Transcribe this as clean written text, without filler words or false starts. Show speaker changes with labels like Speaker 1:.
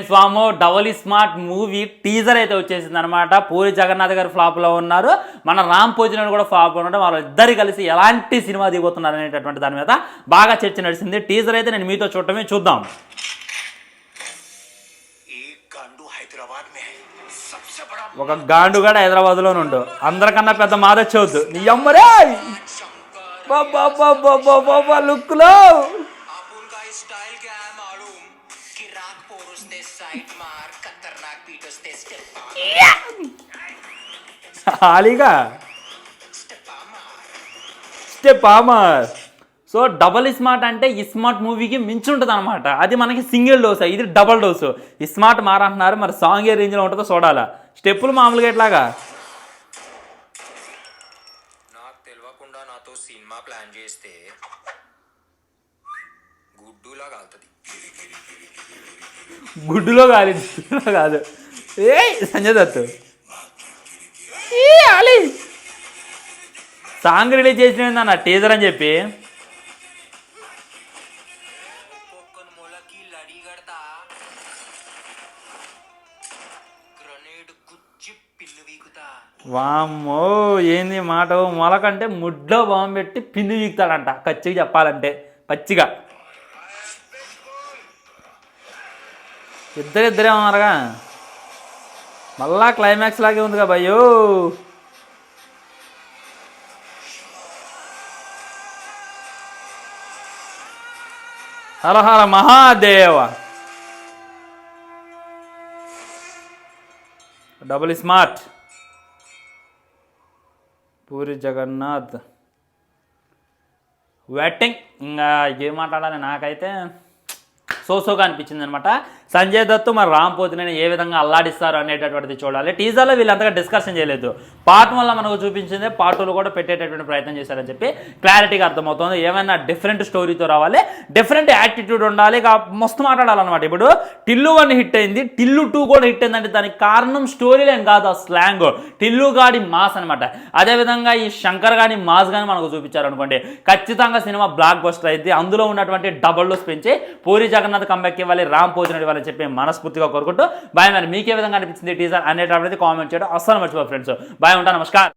Speaker 1: స్వామో double smart movie teaser అయితే వచ్చేసింది అనమాట. పూరి జగన్నాథ్ గారు ఫ్లాప్లో ఉన్నారు, మన రామ్ పోజినేని కూడా ఫ్లాప్ ఉన్నాడు. వాళ్ళిద్దరు కలిసి ఎలాంటి సినిమా దిగుతున్నారు అనేటటువంటి దాని మీద బాగా చర్చ నడిచింది. టీజర్ అయితే నేను మీతో చూడటమే చూద్దాం. ఒక గాండుగాడు హైదరాబాద్లో నుండు, అందరికన్నా పెద్ద మాదొచ్చవద్దు నీ అమ్మరే బాబా లుక్లో హాలీగా స్టెప్ ఆమర్. సో డబల్ స్మార్ట్ అంటే ఈ స్మార్ట్ మూవీకి మించి ఉంటుంది అనమాట. అది మనకి సింగిల్ డోస్, ఇది డబల్ డోసు. ఈ స్మార్ట్ మారంటున్నారు, మరి సాంగ్ ఏ రేంజ్లో ఉంటుందో చూడాలా. స్టెప్పులు మామూలుగా ఎట్లాగా
Speaker 2: నాకు తెలియకుండా నాతో సినిమా ప్లాన్ చేస్తే గుడ్డులా కాలుతుంది.
Speaker 1: గుడ్డులో కాలి కాదు. ఏ సంజయ్ దత్ సాంగ్ రిలీజ్ చేసిన టీజర్ అని చెప్పి వామ్మో ఏంది మాట, మొలకంటే ముడ్లో బాంబు పెట్టి పిల్లి వీగుతాడంట. ఖచ్చిగా చెప్పాలంటే పచ్చిగా ఇద్దరే ఉన్నారుగా. మళ్ళా క్లైమాక్స్ లాగే ఉందిగా భయ్యో. హర హర మహాదేవ. డబుల్ స్మార్ట్ పూరి జగన్నాథ్ వెట్టింగ్. ఇంకా ఏం మాట్లాడాలి, నాకైతే సోసోగా అనిపించింది అనమాట. సంజయ్ దత్ మరి రామ్ పోతినేని ఏ విధంగా అల్లాడిస్తారు అనేటటువంటిది చూడాలి. టీజర్లో వీళ్ళంతగా డిస్కషన్ చేయలేదు. పార్ట్ వల్ల మనకు చూపించిందే పార్ట్ టూలో కూడా పెట్టేటటువంటి ప్రయత్నం చేశారని చెప్పి క్లారిటీగా అర్థమవుతుంది. ఏమైనా డిఫరెంట్ స్టోరీతో రావాలి, డిఫరెంట్ యాటిట్యూడ్ ఉండాలి, మస్తు మాట్లాడాలన్నమాట. ఇప్పుడు టిల్లు 1 హిట్ అయింది, టిల్లు 2 కూడా హిట్ అయిందంటే దానికి కారణం స్టోరీ లైన్ కాదు, ఆ స్లాంగ్. టిల్లు గాడి మాస్ అనమాట. అదేవిధంగా ఈ శంకర్ గాని మాస్ కానీ మనకు చూపించారనుకోండి, ఖచ్చితంగా సినిమా బ్లాక్ బస్టర్ అయింది. అందులో ఉన్నటువంటి డబల్ డోస్ పెంచి పూరి జగన్నాథ్ కంబ్యాక్ ఇవ్వాలి, రామ్ పోజినేని ఇవ్వాలి చెప్పి మనస్ఫూర్తిగా కోరుకుంటూ బాయ్. మరి మీకే విధంగా అనిపించింది టీజర్ అనేటప్పుడు కామెంట్ చేయడం అస్సలు మర్చిపో ఫ్రెండ్స్. బాయ్, ఉంటా, నమస్కారం.